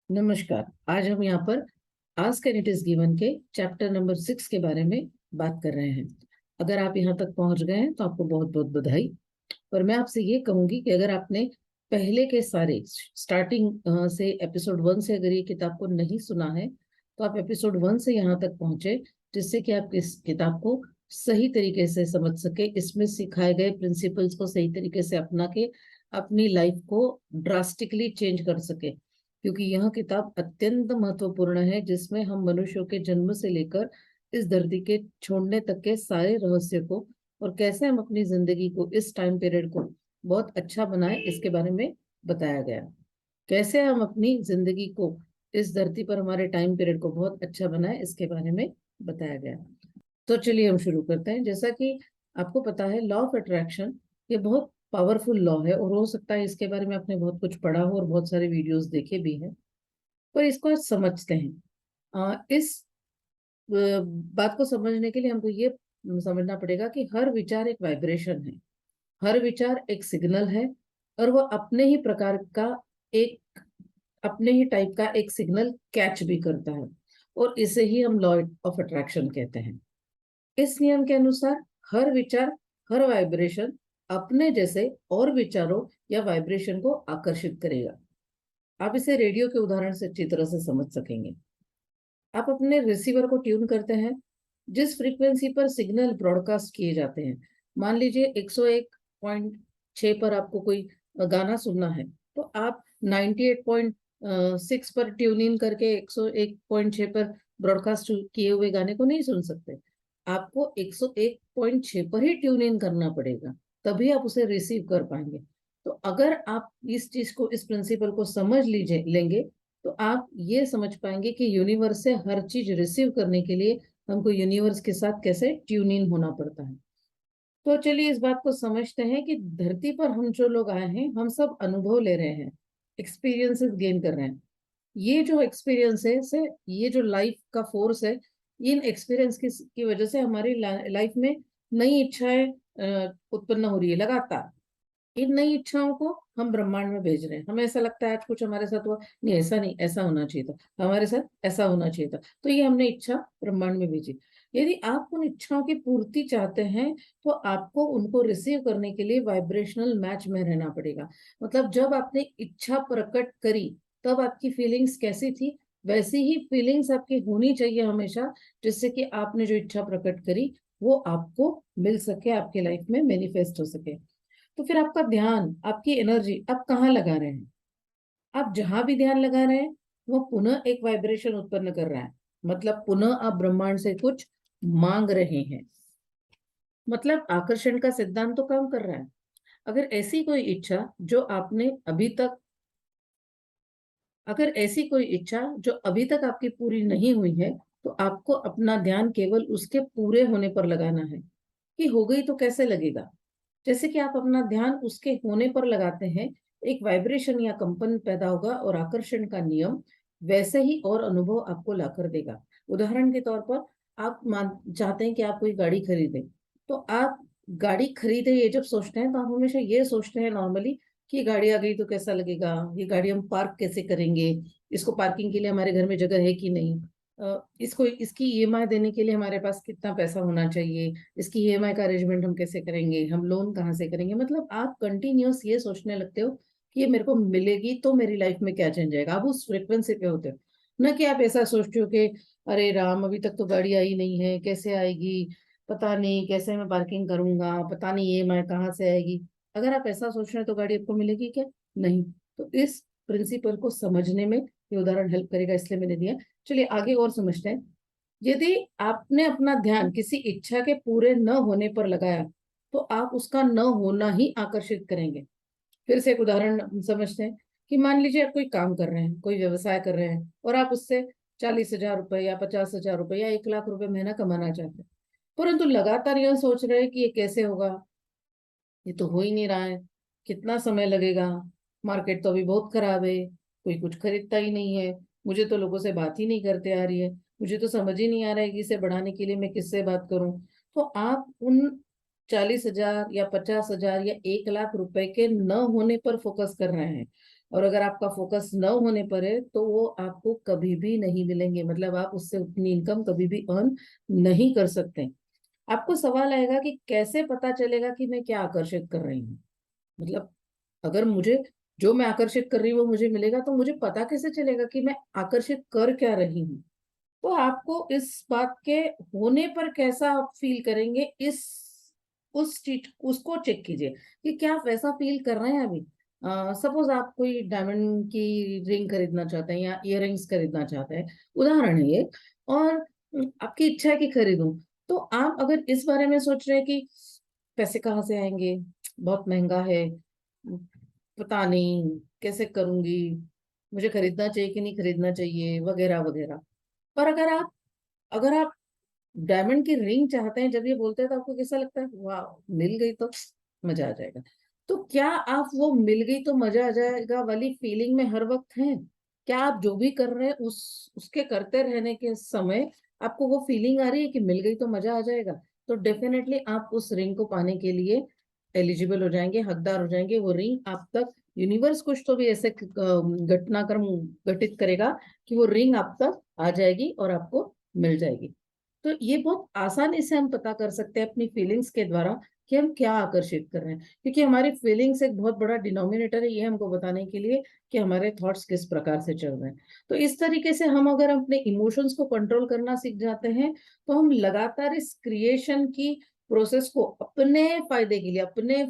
नमस्कार। आज हम यहाँ पर ask and it is given के चैप्टर नंबर 6 के बारे में बात कर रहे हैं। अगर आप यहाँ तक पहुंच गए हैं तो आपको बहुत बहुत बधाई। पर मैं आपसे ये कहूंगी कि अगर आपने पहले के सारे स्टार्टिंग से एपिसोड 1 से अगर ये किताब को नहीं सुना है तो आप एपिसोड 1 से यहाँ तक पहुंचे, जिससे कि आप इस किताब को सही तरीके से समझ सके, इसमें सिखाए गए प्रिंसिपल्स को सही तरीके से अपना के अपनी लाइफ को ड्रास्टिकली चेंज कर सके। क्योंकि यह किताब अत्यंत महत्वपूर्ण है, जिसमें हम मनुष्यों के जन्म से लेकर इस धरती के छोड़ने तक के सारे रहस्य को और कैसे हम अपनी जिंदगी को इस टाइम पीरियड को बहुत अच्छा बनाए, इसके बारे में बताया गया। कैसे हम अपनी जिंदगी को इस धरती पर हमारे टाइम पीरियड को बहुत अच्छा बनाए, इसके बारे में बताया गया। तो चलिए हम शुरू करते हैं। जैसा कि आपको पता है, लॉ ऑफ अट्रैक्शन ये बहुत पावरफुल लॉ है और हो सकता है इसके बारे में आपने बहुत कुछ पढ़ा हो और बहुत सारे वीडियोस देखे भी हैं। पर इसको आज समझते हैं। इस बात को समझने के लिए हमको ये समझना पड़ेगा कि हर विचार एक वाइब्रेशन है, हर विचार एक सिग्नल है, और वो अपने ही प्रकार का एक अपने ही टाइप का एक सिग्नल कैच भी करता है, और इसे ही हम लॉ ऑफ अट्रैक्शन कहते हैं। इस नियम के अनुसार हर विचार, हर वाइब्रेशन अपने जैसे और विचारों या वाइब्रेशन को आकर्षित करेगा। आप इसे रेडियो के उदाहरण से अच्छी तरह से समझ सकेंगे। आप अपने रिसीवर को ट्यून करते हैं जिस फ्रीक्वेंसी पर सिग्नल ब्रॉडकास्ट किए जाते हैं। मान लीजिए 101.6 पर आपको कोई गाना सुनना है, तो आप 98.6 पर ट्यून इन करके 101.6 पर ब्रॉडकास्ट किए हुए गाने को नहीं सुन सकते। आपको 101.6 पर ही ट्यून इन करना पड़ेगा, तभी आप उसे रिसीव कर पाएंगे। तो अगर आप इस चीज को, इस प्रिंसिपल को समझ लीजिए लेंगे, तो आप ये समझ पाएंगे कि यूनिवर्स से हर चीज रिसीव करने के लिए हमको यूनिवर्स के साथ कैसे ट्यून इन होना पड़ता है। तो चलिए इस बात को समझते हैं कि धरती पर हम जो लोग आए हैं, हम सब अनुभव ले रहे हैं, एक्सपीरियंसेस गेन कर रहे हैं। ये जो एक्सपीरियंसेस है, ये जो लाइफ का फोर्स है, इन एक्सपीरियंस की वजह से हमारी लाइफ में नई इच्छाएं उत्पन्न हो रही है लगातार। इन नई इच्छाओं को हम ब्रह्मांड में भेज रहे हैं। हमें ऐसा लगता है आज कुछ हमारे साथ हुआ, नहीं ऐसा नहीं, ऐसा होना चाहिए था, हमारे साथ ऐसा होना चाहिए था, तो ये हमने इच्छा ब्रह्मांड में भेजी। यदि आप उन इच्छाओं की पूर्ति चाहते हैं तो आपको उनको रिसीव करने के लिए वाइब्रेशनल मैच में रहना पड़ेगा। मतलब जब आपने इच्छा प्रकट करी तब आपकी फीलिंग्स कैसी थी, वैसी ही फीलिंग्स आपकी होनी चाहिए हमेशा, जिससे कि आपने जो इच्छा प्रकट करी वो आपको मिल सके, आपके लाइफ में मैनिफेस्ट हो सके। तो फिर आपका ध्यान, आपकी एनर्जी आप कहाँ लगा रहे हैं? आप जहां भी ध्यान लगा रहे हैं वो पुनः एक वाइब्रेशन उत्पन्न कर रहा है। मतलब पुनः आप ब्रह्मांड से कुछ मांग रहे हैं। मतलब आकर्षण का सिद्धांत तो काम कर रहा है। अगर ऐसी कोई इच्छा जो आपने अभी तक अगर ऐसी कोई इच्छा जो अभी तक आपकी पूरी नहीं हुई है, तो आपको अपना ध्यान केवल उसके पूरे होने पर लगाना है। कि हो गई तो कैसे लगेगा? जैसे कि आप अपना ध्यान उसके होने पर लगाते हैं, एक वाइब्रेशन या कंपन पैदा होगा और आकर्षण का नियम वैसे ही और अनुभव आपको लाकर देगा। उदाहरण के तौर पर, आप मान चाहते हैं कि आप कोई गाड़ी खरीदें, तो आप गाड़ी खरीदे ये जब सोचते हैं तो आप हमेशा ये सोचते हैं नॉर्मली कि ये गाड़ी आ गई तो कैसा लगेगा, ये गाड़ी हम पार्क कैसे करेंगे, इसको पार्किंग के लिए हमारे घर में जगह है कि नहीं, इसको इसकी ईएमआई देने के लिए हमारे पास कितना पैसा होना चाहिए, इसकी ईएमआई का अरेंजमेंट हम कैसे करेंगे, हम लोन कहाँ से करेंगे। मतलब आप कंटिन्यूअस ये सोचने लगते हो कि ये मेरे को मिलेगी तो मेरी लाइफ में क्या चेंज आएगा। आप उस फ्रिक्वेंसी पे होते हो, न कि आप ऐसा सोचते हो कि अरे राम, अभी तक तो गाड़ी आई नहीं है, कैसे आएगी, पता नहीं कैसे मैं पार्किंग करूंगा, पता नहीं ईएमआई कहाँ से आएगी। अगर आप ऐसा सोच रहे हैं तो गाड़ी आपको मिलेगी क्या? नहीं। तो इस प्रिंसिपल को समझने में ये उदाहरण हेल्प करेगा, इसलिए मैंने दिया। चलिए आगे और समझते हैं। यदि आपने अपना ध्यान किसी इच्छा के पूरे न होने पर लगाया, तो आप उसका न होना ही आकर्षित करेंगे। फिर से एक उदाहरण समझते हैं कि मान लीजिए आप कोई काम कर रहे हैं, कोई व्यवसाय कर रहे हैं, और आप उससे 40,000 रुपए या 50,000 रुपए या 1 लाख रुपए महीना कमाना चाहते हैं, परंतु लगातार यह सोच रहे हैं कि ये कैसे होगा, ये तो हो ही नहीं रहा है, कितना समय लगेगा, मार्केट तो अभी बहुत खराब है, कोई कुछ खरीदता ही नहीं है, मुझे तो लोगों से बात ही नहीं करते आ रही है, मुझे तो समझ ही नहीं आ रहा है कि इसे बढ़ाने के लिए मैं किससे बात करूं। तो आप उन 40,000 या 50,000 या 1 लाख रुपए के न होने पर फोकस कर रहे हैं। और अगर आपका फोकस न होने पर है तो वो आपको कभी भी नहीं मिलेंगे, मतलब आप उससे उतनी इनकम कभी भी अर्न नहीं कर सकते। आपको सवाल आएगा कि कैसे पता चलेगा कि मैं क्या आकर्षित कर रही हूँ, मतलब अगर मुझे जो मैं आकर्षित कर रही हूँ वो मुझे मिलेगा तो मुझे पता कैसे चलेगा कि मैं आकर्षित कर क्या रही हूँ। तो आपको इस बात के होने पर कैसा आप फील करेंगे, इस उस चीज उसको चेक कीजिए कि क्या आप वैसा फील कर रहे हैं अभी। सपोज आप कोई डायमंड की रिंग खरीदना चाहते हैं या इयररिंग्स खरीदना चाहते हैं, उदाहरण है ये, और आपकी इच्छा है कि खरीदूं, तो आप अगर इस बारे में सोच रहे हैं कि पैसे कहाँ से आएंगे, बहुत महंगा है, पता नहीं कैसे करूंगी, मुझे खरीदना चाहिए कि नहीं खरीदना चाहिए, वगैरह वगैरह। पर अगर आप डायमंड की रिंग चाहते हैं, जब ये बोलते हैं तो आपको कैसा लगता है, वाह मिल गई तो मजा आ जाएगा। तो क्या आप वो मिल गई तो मजा आ जाएगा वाली फीलिंग में हर वक्त हैं? क्या आप जो भी कर रहे हैं उसके करते रहने के समय आपको वो फीलिंग आ रही है कि मिल गई तो मजा आ जाएगा? तो डेफिनेटली आप उस रिंग को पाने के लिए एलिजिबल हो जाएंगे, हकदार हो जाएंगे। वो रिंग आप तक यूनिवर्स कुछ तो भी ऐसे घटनाक्रम घटित करेगा कि वो रिंग आप तक आ जाएगी और आपको मिल जाएगी। तो ये बहुत आसानी से हम पता कर सकते हैं अपनी फीलिंग्स के द्वारा कि हम क्या आकर्षित कर रहे हैं, क्योंकि हमारी फीलिंग्स एक बहुत बड़ा डिनोमिनेटर है ये हमको बताने के लिए कि हमारे थॉट्स किस प्रकार से चल रहे हैं। तो इस तरीके से हम अगर अपने इमोशंस को कंट्रोल करना सीख जाते हैं तो हम लगातार इस क्रिएशन की प्रोसेस को अपने फायदे के लिए, अपने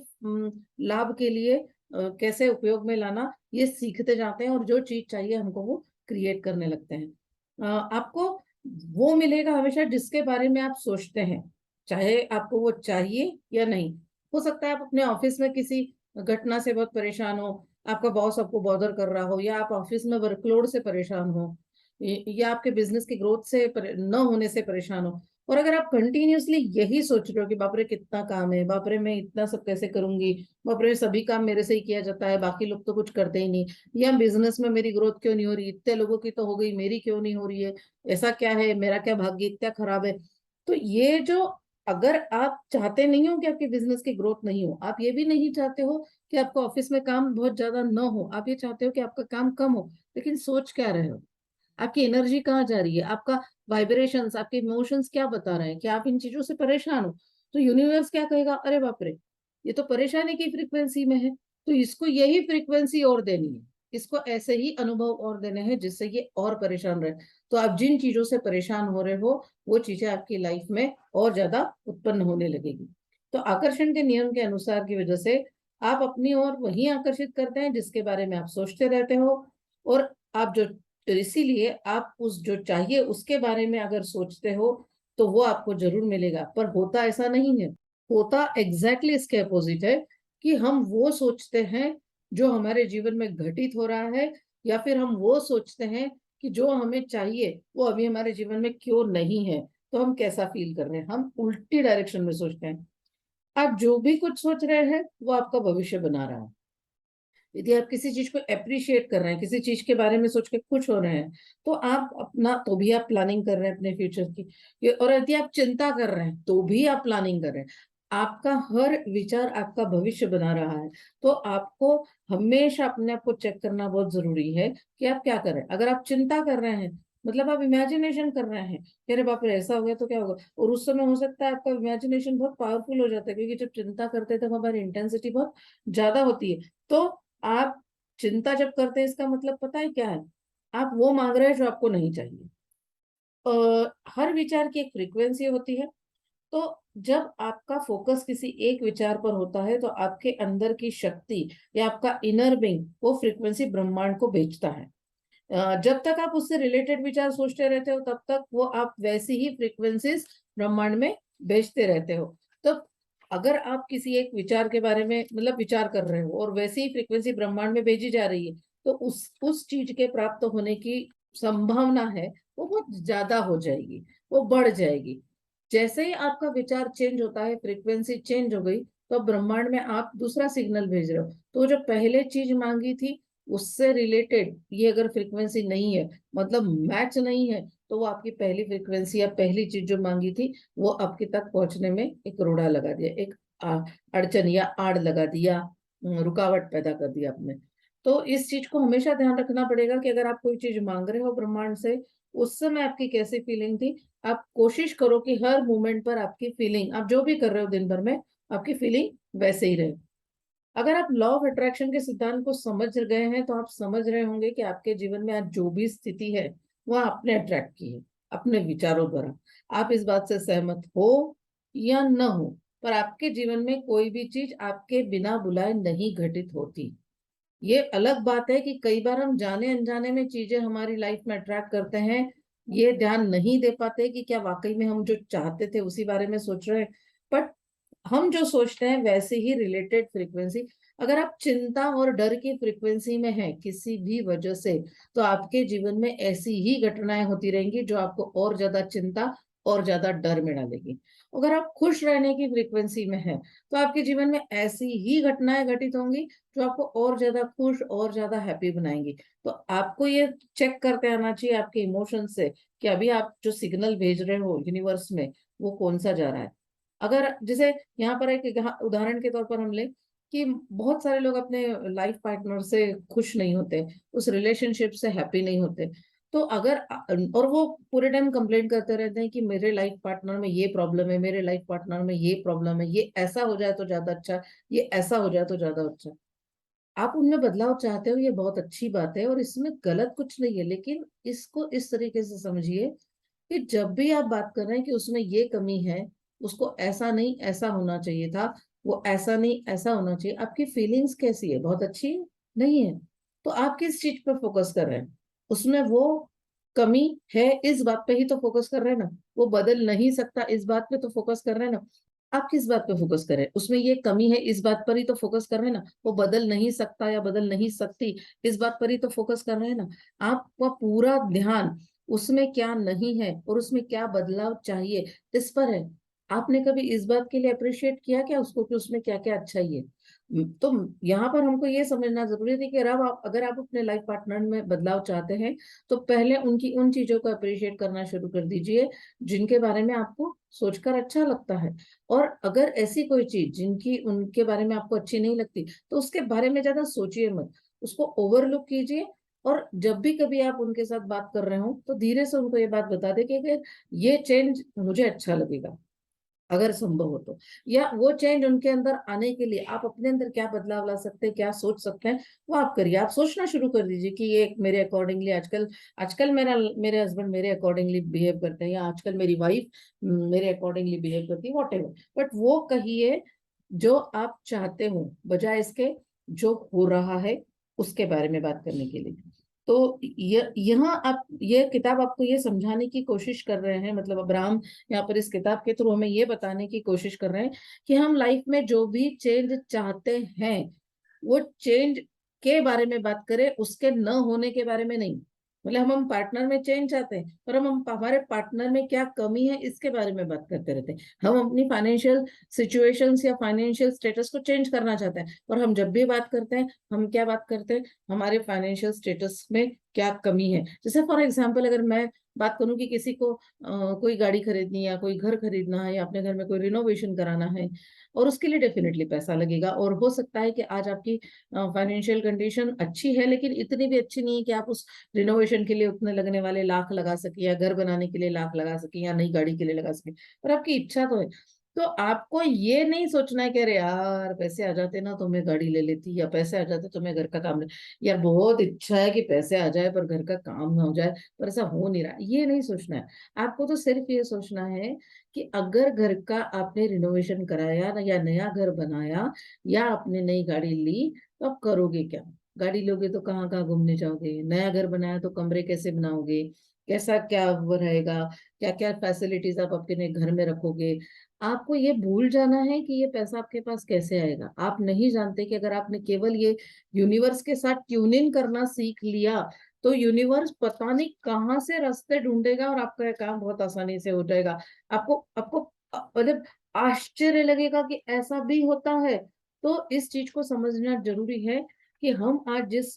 लाभ के लिए कैसे उपयोग में लाना, ये सीखते जाते हैं और जो चीज चाहिए हमको वो क्रिएट करने लगते हैं। आपको वो मिलेगा हमेशा जिसके बारे में आप सोचते हैं, चाहे आपको वो चाहिए या नहीं। हो सकता है आप अपने ऑफिस में किसी घटना से बहुत परेशान हो, आपका बॉस आपको बॉदर कर रहा हो, या आप ऑफिस में वर्कलोड से परेशान हो, या आपके बिजनेस की ग्रोथ से न होने से परेशान हो। और अगर आप कंटिन्यूअसली यही सोच रहे हो कि बाप रे कितना काम है, बाप रे मैं इतना सब कैसे करूंगी, बाप रे सभी काम मेरे से ही किया जाता है, बाकी लोग तो कुछ करते ही नहीं, या बिजनेस में मेरी ग्रोथ क्यों नहीं हो रही, इतने लोगों की तो हो गई मेरी क्यों नहीं हो रही है, ऐसा क्या है, मेरा क्या भाग्य इतना खराब है। तो ये जो, अगर आप चाहते नहीं हो कि आपके बिजनेस की ग्रोथ नहीं हो, आप ये भी नहीं चाहते हो कि आपको ऑफिस में काम बहुत ज्यादा न हो, आप ये चाहते हो कि आपका काम कम हो, लेकिन सोच क्या रहे हो, आपकी एनर्जी कहाँ जा रही है, आपका वाइब्रेशंस, आपके इमोशंस क्या बता रहे हैं कि आप इन चीजों से परेशान हो, तो यूनिवर्स क्या कहेगा, अरे बाप रे ये तो परेशानी की फ्रीक्वेंसी में है, तो इसको यही फ्रीक्वेंसी और देनी है, इसको ऐसे ही अनुभव और देने हैं जिससे ये और परेशान रहे। तो आप जिन चीजों से परेशान हो रहे हो वो चीजें आपकी लाइफ में और ज्यादा उत्पन्न होने लगेगी। तो आकर्षण के नियम के अनुसार की वजह से आप अपनी ओर वही आकर्षित करते हैं जिसके बारे में आप सोचते रहते हो, और आप जो, तो इसीलिए आप उस जो चाहिए उसके बारे में अगर सोचते हो तो वो आपको जरूर मिलेगा। पर होता ऐसा नहीं है, होता एग्जैक्टली इसके अपोजिट है, कि हम वो सोचते हैं जो हमारे जीवन में घटित हो रहा है, या फिर हम वो सोचते हैं कि जो हमें चाहिए वो अभी हमारे जीवन में क्यों नहीं है, तो हम कैसा फील कर रहे हैं, हम उल्टी डायरेक्शन में सोचते हैं। आप जो भी कुछ सोच रहे हैं वो आपका भविष्य बना रहा है। यदि आप किसी चीज को अप्रिशिएट कर रहे हैं, किसी चीज के बारे में सोच के खुश हो रहे हैं, तो आप अपना, तो भी आप प्लानिंग कर रहे हैं अपने फ्यूचर की। और यदि आप चिंता कर रहे हैं तो भी आप प्लानिंग कर रहे हैं। आपका हर विचार आपका भविष्य बना रहा है। तो आपको हमेशा अपने आप को चेक करना बहुत जरूरी है कि आप क्या कर रहे हैं। अगर आप चिंता कर रहे हैं, मतलब आप इमेजिनेशन कर रहे हैं कि अरे बाप रे ऐसा हो गया तो क्या होगा, और उस समय हो सकता है आपका इमेजिनेशन बहुत पावरफुल हो जाता है, क्योंकि जब चिंता करते हैं तब हमारी इंटेंसिटी बहुत ज्यादा होती है। तो आप चिंता जब करते हैं इसका मतलब पता है क्या है, आप वो मांग रहे हैं जो आपको नहीं चाहिए। हर विचार की एक फ्रीक्वेंसी होती है। तो जब आपका फोकस किसी एक विचार पर होता है तो आपके अंदर की शक्ति या आपका इनर बीइंग वो फ्रीक्वेंसी ब्रह्मांड को भेजता है। जब तक आप उससे रिलेटेड विचार सोचते रहते हो तब तक वो आप वैसी ही फ्रीक्वेंसीज ब्रह्मांड में भेजते रहते हो। तो अगर आप किसी एक विचार के बारे में मतलब विचार कर रहे हो और वैसी ही फ्रीक्वेंसी ब्रह्मांड में भेजी जा रही है, तो उस चीज के प्राप्त होने की संभावना है वो बहुत ज्यादा हो जाएगी, वो बढ़ जाएगी। जैसे ही आपका विचार चेंज होता है, फ्रीक्वेंसी चेंज हो गई, तो अब ब्रह्मांड में आप दूसरा सिग्नल भेज रहे हो। तो जो पहले चीज मांगी थी उससे रिलेटेड ये अगर फ्रीक्वेंसी नहीं है, मतलब मैच नहीं है, तो वो आपकी पहली फ्रीक्वेंसी या पहली चीज जो मांगी थी वो आपके तक पहुंचने में एक रोड़ा लगा दिया, एक अड़चन या आड़ लगा दिया, रुकावट पैदा कर दिया आपने। तो इस चीज को हमेशा ध्यान रखना पड़ेगा कि अगर आप कोई चीज मांग रहे हो ब्रह्मांड से, उस समय आपकी कैसी फीलिंग थी। आप कोशिश करो कि हर मोमेंट पर आपकी फीलिंग, आप जो भी कर रहे हो दिन भर में, आपकी फीलिंग वैसे ही रहे। अगर आप लॉ ऑफ अट्रैक्शन के सिद्धांत को समझ गए हैं तो आप समझ रहे होंगे कि आपके जीवन में आज जो भी स्थिति है वह आपने अट्रैक्ट की है अपने विचारों द्वारा। आप इस बात से सहमत हो या न हो, पर आपके जीवन में कोई भी चीज आपके बिना बुलाए नहीं घटित होती। ये अलग बात है कि कई बार हम जाने अनजाने में चीजें हमारी लाइफ में अट्रैक्ट करते हैं, ये ध्यान नहीं दे पाते कि क्या वाकई में हम जो चाहते थे उसी बारे में सोच रहे हैं। बट हम जो सोचते हैं वैसे ही रिलेटेड फ्रीक्वेंसी, अगर आप चिंता और डर की फ्रीक्वेंसी में हैं किसी भी वजह से, तो आपके जीवन में ऐसी ही घटनाएं होती रहेंगी जो आपको और ज्यादा चिंता और ज्यादा डर में डालेगी। अगर आप खुश रहने की फ्रीक्वेंसी में हैं तो आपके जीवन में ऐसी ही घटनाएं घटित होंगी जो आपको और ज्यादा खुश और ज्यादा हैप्पी बनाएंगी। तो आपको ये चेक करते आना चाहिए आपके इमोशन से कि अभी आप जो सिग्नल भेज रहे हो यूनिवर्स में वो कौन सा जा रहा है। अगर जैसे यहाँ पर एक उदाहरण के तौर पर हम ले कि बहुत सारे लोग अपने लाइफ पार्टनर से खुश नहीं होते, उस रिलेशनशिप से हैप्पी नहीं होते। तो अगर और वो पूरे टाइम कंप्लेन करते रहते हैं कि मेरे लाइफ पार्टनर में ये प्रॉब्लम है, मेरे लाइफ पार्टनर में ये प्रॉब्लम है, ये ऐसा हो जाए तो ज्यादा अच्छा, ये ऐसा हो जाए तो ज्यादा अच्छा। आप उनमें बदलाव चाहते हो, ये बहुत अच्छी बात है और इसमें गलत कुछ नहीं है, लेकिन इसको इस तरीके से समझिए कि जब भी आप बात कर रहे हैं कि उसमें ये कमी है, उसको ऐसा नहीं ऐसा होना चाहिए था, वो ऐसा नहीं ऐसा होना चाहिए, आपकी फीलिंग्स कैसी है, बहुत अच्छी है, नहीं है, तो आप किस चीज पर फोकस कर रहे हैं, उसमें वो कमी है इस बात पे ही तो फोकस कर रहे हैं ना, वो बदल नहीं सकता इस बात पे तो फोकस कर रहे हैं ना। आप किस बात पे फोकस कर रहे हैं, उसमें ये कमी है इस बात पर ही तो फोकस कर रहे हैं ना, वो बदल नहीं सकता या बदल नहीं सकती इस बात पर ही तो फोकस कर रहे हैं ना। आपका पूरा ध्यान उसमें क्या नहीं है और उसमें क्या बदलाव चाहिए इस पर है। आपने कभी इस बात के लिए अप्रिशिएट किया क्या उसको कि उसमें क्या क्या अच्छा ही है। तो यहाँ पर हमको ये समझना जरूरी है कि अगर आप अपने लाइफ पार्टनर में बदलाव चाहते हैं तो पहले उनकी उन चीजों को अप्रिशिएट करना शुरू कर दीजिए जिनके बारे में आपको सोचकर अच्छा लगता है। और अगर ऐसी कोई चीज जिनकी उनके बारे में आपको अच्छी नहीं लगती तो उसके बारे में ज्यादा सोचिए मत, उसको ओवरलुक कीजिए। और जब भी कभी आप उनके साथ बात कर रहे हो तो धीरे से उनको ये बात बता दे कि अगर ये चेंज मुझे अच्छा लगेगा, अगर संभव हो तो, या वो चेंज उनके अंदर आने के लिए आप अपने अंदर क्या बदलाव ला सकते हैं, क्या सोच सकते हैं, वो आप करिए। आप सोचना शुरू कर दीजिए कि ये मेरे अकॉर्डिंगली आजकल आजकल मेरे हस्बैंड मेरे अकॉर्डिंगली बिहेव करते हैं, या आजकल मेरी वाइफ मेरे अकॉर्डिंगली बिहेव करती है, वॉट एवर। बट वो कहिए जो आप चाहते हो बजाय इसके जो हो रहा है उसके बारे में बात करने के लिए। तो यहाँ आप ये किताब आपको ये समझाने की कोशिश कर रहे हैं, मतलब अब्राहम यहाँ पर इस किताब के थ्रू हमें ये बताने की कोशिश कर रहे हैं कि हम लाइफ में जो भी चेंज चाहते हैं वो चेंज के बारे में बात करें, उसके न होने के बारे में नहीं। मतलब हम पार्टनर में चेंज चाहते हैं पर हम हमारे पार्टनर में क्या कमी है इसके बारे में बात करते रहते हैं। हम अपनी फाइनेंशियल सिचुएशंस या फाइनेंशियल स्टेटस को चेंज करना चाहते हैं, और हम जब भी बात करते हैं हम क्या बात करते हैं, हमारे फाइनेंशियल स्टेटस में क्या कमी है। जैसे फॉर एग्जाम्पल अगर मैं बात करूं कि किसी को कोई गाड़ी खरीदनी या कोई घर खरीदना है या अपने घर में कोई रिनोवेशन कराना है, और उसके लिए डेफिनेटली पैसा लगेगा, और हो सकता है कि आज आपकी फाइनेंशियल कंडीशन अच्छी है लेकिन इतनी भी अच्छी नहीं है कि आप उस रिनोवेशन के लिए उतने लगने वाले लाख लगा सके, या घर बनाने के लिए लाख लगा सके, या नई गाड़ी के लिए लगा सके, पर आपकी इच्छा तो है। तो आपको ये नहीं सोचना है कि अरे यार पैसे आ जाते ना तो मैं गाड़ी ले लेती, या पैसे आ जाते तो मैं घर का काम, यार बहुत इच्छा है कि पैसे आ जाए पर घर का काम ना हो जाए, पर ऐसा हो नहीं रहा, ये नहीं सोचना है। आपको तो सिर्फ ये सोचना है कि अगर घर का आपने रिनोवेशन कराया ना, या नया घर बनाया, या आपने नई गाड़ी ली, तो आप करोगे क्या। गाड़ी लोगे तो कहाँ कहाँ घूमने जाओगे, नया घर बनाया तो कमरे कैसे बनाओगे, कैसा क्या वो रहेगा, क्या क्या फैसिलिटीज आप अपने घर में रखोगे। आपको ये भूल जाना है कि ये पैसा आपके पास कैसे आएगा। आप नहीं जानते कि अगर आपने केवल ये यूनिवर्स के साथ ट्यून इन करना सीख लिया तो यूनिवर्स पता नहीं कहाँ से रास्ते ढूंढेगा और आपका ये काम बहुत आसानी से हो जाएगा। आपको आपको मतलब आश्चर्य लगेगा कि ऐसा भी होता है। तो इस चीज को समझना जरूरी है कि हम आज जिस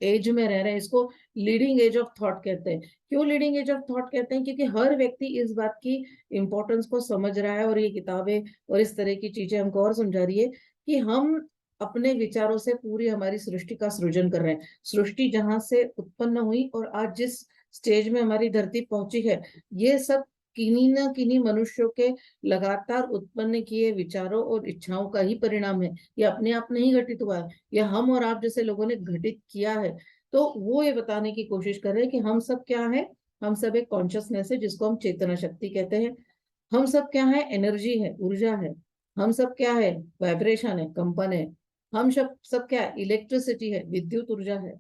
एज में रह रहे हैं इसको लीडिंग एज ऑफ थॉट कहते हैं। क्यों लीडिंग एज ऑफ थॉट कहते हैं, क्योंकि हर व्यक्ति इस बात की इम्पोर्टेंस को समझ रहा है, और ये किताबें और इस तरह की चीजें हमको और समझा रही है कि हम अपने विचारों से पूरी हमारी सृष्टि का सृजन कर रहे हैं। सृष्टि जहां से उत्पन्न हुई और आज जिस स्टेज में हमारी धरती पहुंची है, ये सब किन्हीं न किन्हीं मनुष्यों के लगातार उत्पन्न किए विचारों और इच्छाओं का ही परिणाम है। ये अपने आप नहीं घटित हुआ है, ये हम और आप जैसे लोगों ने घटित किया है। तो वो ये बताने की कोशिश कर रहे हैं कि हम सब क्या है, हम सब एक कॉन्शियसनेस है जिसको हम चेतना शक्ति कहते हैं। हम सब क्या है, एनर्जी है, ऊर्जा है। हम सब क्या है, वाइब्रेशन है, कंपन है। हम सब सब क्या है, इलेक्ट्रिसिटी है, विद्युत ऊर्जा है।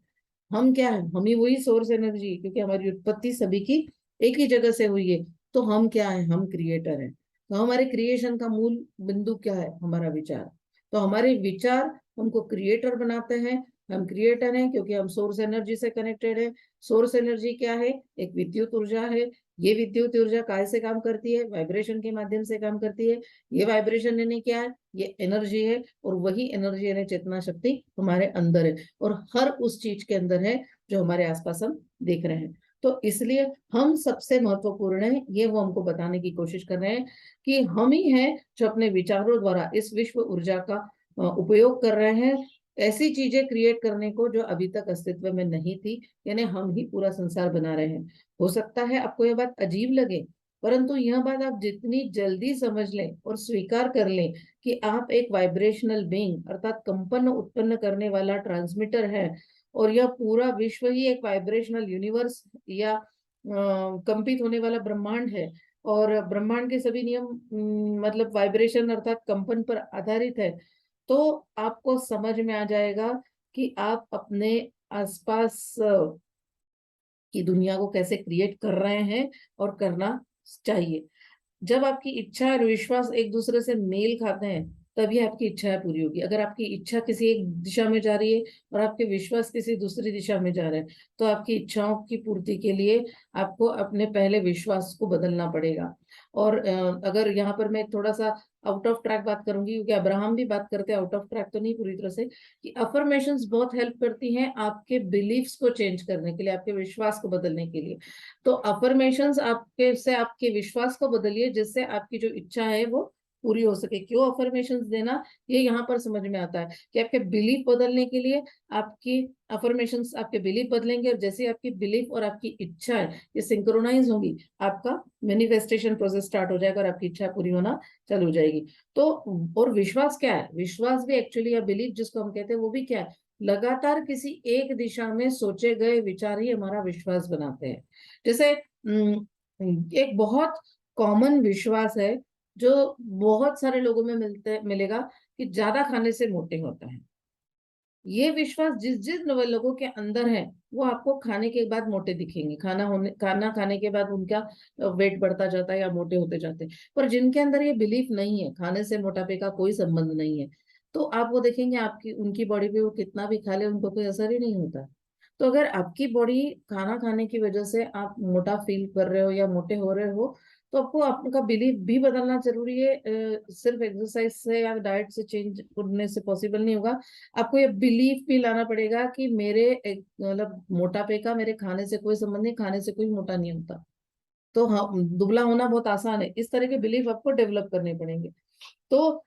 हम क्या है, हम ही वही सोर्स एनर्जी, क्योंकि हमारी उत्पत्ति सभी की एक ही जगह से हुई है। तो हम क्या है, हम क्रिएटर हैं। तो हमारे क्रिएशन का मूल बिंदु क्या है, हमारा विचार। तो हमारे विचार हमको क्रिएटर बनाते हैं। हम क्रिएटर हैं क्योंकि हम सोर्स एनर्जी से कनेक्टेड है। सोर्स एनर्जी क्या है, एक विद्युत ऊर्जा है। ये विद्युत ऊर्जा काय से काम करती है, वाइब्रेशन के माध्यम से काम करती है। ये वाइब्रेशन यानी क्या है, ये एनर्जी है। और वही एनर्जी यानी चेतना शक्ति हमारे अंदर है, और हर उस चीज के अंदर है जो हमारे आसपास हम देख रहे हैं। तो इसलिए हम सबसे महत्वपूर्ण है, ये वो हमको बताने की कोशिश कर रहे हैं कि हम ही हैं जो अपने विचारों द्वारा इस विश्व ऊर्जा का उपयोग कर रहे हैं ऐसी चीजें क्रिएट करने को जो अभी तक अस्तित्व में नहीं थी। यानी हम ही पूरा संसार बना रहे हैं। हो सकता है आपको यह बात अजीब लगे, परंतु यह बात आप जितनी जल्दी समझ लें और स्वीकार कर लें कि आप एक वाइब्रेशनल बीइंग अर्थात कंपन उत्पन्न करने वाला ट्रांसमीटर है, और यह पूरा विश्व ही एक वाइब्रेशनल यूनिवर्स या कंपित होने वाला ब्रह्मांड है। और ब्रह्मांड के सभी नियम मतलब वाइब्रेशन अर्थात कंपन पर आधारित है। तो आपको समझ में आ जाएगा कि आप अपने आसपास की दुनिया को कैसे क्रिएट कर रहे हैं और करना चाहिए। जब आपकी इच्छा और विश्वास एक दूसरे से मेल खाते हैं, तभी आपकी इच्छा पूरी होगी। अगर आपकी इच्छा किसी एक दिशा में जा रही है और आपके विश्वास किसी दूसरी दिशा में जा रहे हैं, तो आपकी इच्छाओं की पूर्ति के लिए आपको अपने पहले विश्वास को बदलना पड़ेगा। और अगर यहाँ पर मैं थोड़ा सा आउट ऑफ ट्रैक बात करूंगी, क्योंकि अब्राहम भी बात करते हैं, आउट ऑफ ट्रैक तो नहीं पूरी तरह से, कि अफर्मेशंस बहुत हेल्प करती हैं आपके बिलीफ्स को चेंज करने के लिए, आपके विश्वास को बदलने के लिए। तो अफर्मेशंस आपके से आपके विश्वास को बदलिए, जिससे आपकी जो इच्छा है वो पूरी हो सके। क्यों अफर्मेशंस देना, ये यहाँ पर समझ में आता है कि आपके बिलीफ बदलने के लिए आपकी अफर्मेशंस आपके बिलीफ बदलेंगे, और जैसे आपकी बिलीफ और आपकी इच्छा है ये सिंक्रोनाइज होगी, आपका मैनिफेस्टेशन प्रोसेस स्टार्ट हो जाएगा और आपकी इच्छा पूरी होना चालू हो जाएगी। तो और विश्वास क्या है, विश्वास भी एक्चुअली या बिलीफ जिसको हम कहते हैं वो भी क्या है, लगातार किसी एक दिशा में सोचे गए विचार ही हमारा विश्वास बनाते हैं। जैसे एक बहुत कॉमन विश्वास है जो बहुत सारे लोगों में मिलेगा कि ज्यादा खाने से मोटे होता है। ये विश्वास जिस जिस लोगों के अंदर है वो आपको खाने के बाद मोटे दिखेंगे, खाना खाने के बाद उनका वेट बढ़ता जाता है या मोटे होते जाते हैं। पर जिनके अंदर ये बिलीफ नहीं है, खाने से मोटापे का कोई संबंध नहीं है, तो आप वो देखेंगे आपकी उनकी बॉडी पे वो कितना भी खा ले उनको कोई असर ही नहीं होता। तो अगर आपकी बॉडी खाना खाने की वजह से आप मोटा फील कर रहे हो या मोटे हो रहे हो, तो आपको आपका बिलीफ भी बदलना जरूरी है। सिर्फ एक्सरसाइज से या डाइट से चेंज करने से पॉसिबल नहीं होगा। आपको ये बिलीफ भी लाना पड़ेगा कि मेरे मतलब मोटापे का मेरे खाने से कोई संबंध नहीं, खाने से कोई मोटा नहीं होता। तो हाँ, दुबला होना बहुत आसान है, इस तरह के बिलीफ आपको डेवलप करने पड़ेंगे। तो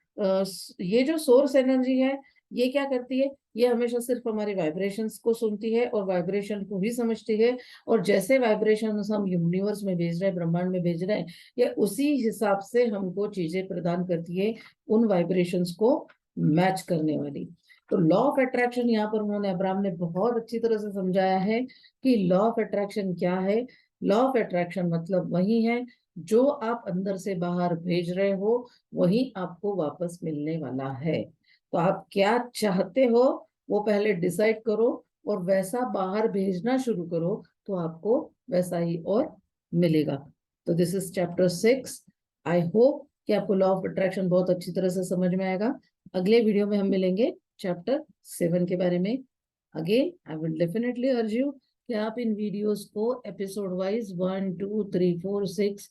ये जो सोर्स एनर्जी है ये क्या करती है, ये हमेशा सिर्फ हमारे वाइब्रेशंस को सुनती है और वाइब्रेशन को ही समझती है। और जैसे वाइब्रेशन हम यूनिवर्स में भेज रहे हैं, ब्रह्मांड में भेज रहे हैं, ये उसी हिसाब से हमको चीजें प्रदान करती है, उन वाइब्रेशंस को मैच करने वाली। तो लॉ ऑफ अट्रैक्शन यहाँ पर उन्होंने अब्राहम ने बहुत अच्छी तरह से समझाया है कि लॉ ऑफ अट्रैक्शन क्या है। लॉ ऑफ अट्रैक्शन मतलब वही है जो आप अंदर से बाहर भेज रहे हो वही आपको वापस मिलने वाला है। तो आप क्या चाहते हो वो पहले डिसाइड करो और वैसा बाहर भेजना शुरू करो, तो आपको वैसा ही और मिलेगा। तो this is chapter 6। I hope कि आपको लॉ ऑफ अट्रैक्शन बहुत अच्छी तरह से समझ में आएगा। अगले वीडियो में हम मिलेंगे चैप्टर 7 के बारे में। Again I will definitely urge you कि आप इन वीडियोस को एपिसोड वाइज 1 2 3 4 6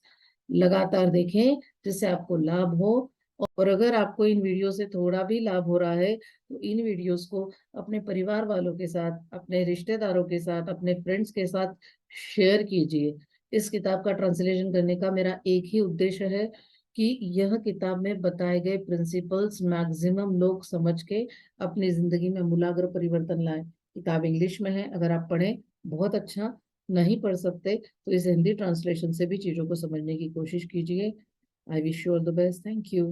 लगातार देखें, जिससे आपको लाभ हो। और अगर आपको इन वीडियो से थोड़ा भी लाभ हो रहा है तो इन वीडियोस को अपने परिवार वालों के साथ, अपने रिश्तेदारों के साथ, अपने फ्रेंड्स के साथ शेयर कीजिए। इस किताब का ट्रांसलेशन करने का मेरा एक ही उद्देश्य है कि यह किताब में बताए गए प्रिंसिपल्स मैक्सिमम लोग समझ के अपनी जिंदगी में मूलाग्र परिवर्तन लाएं। किताब इंग्लिश में है, अगर आप पढ़ें बहुत अच्छा, नहीं पढ़ सकते तो इस हिंदी ट्रांसलेशन से भी चीजों को समझने की कोशिश कीजिए। I wish you all the best. Thank you.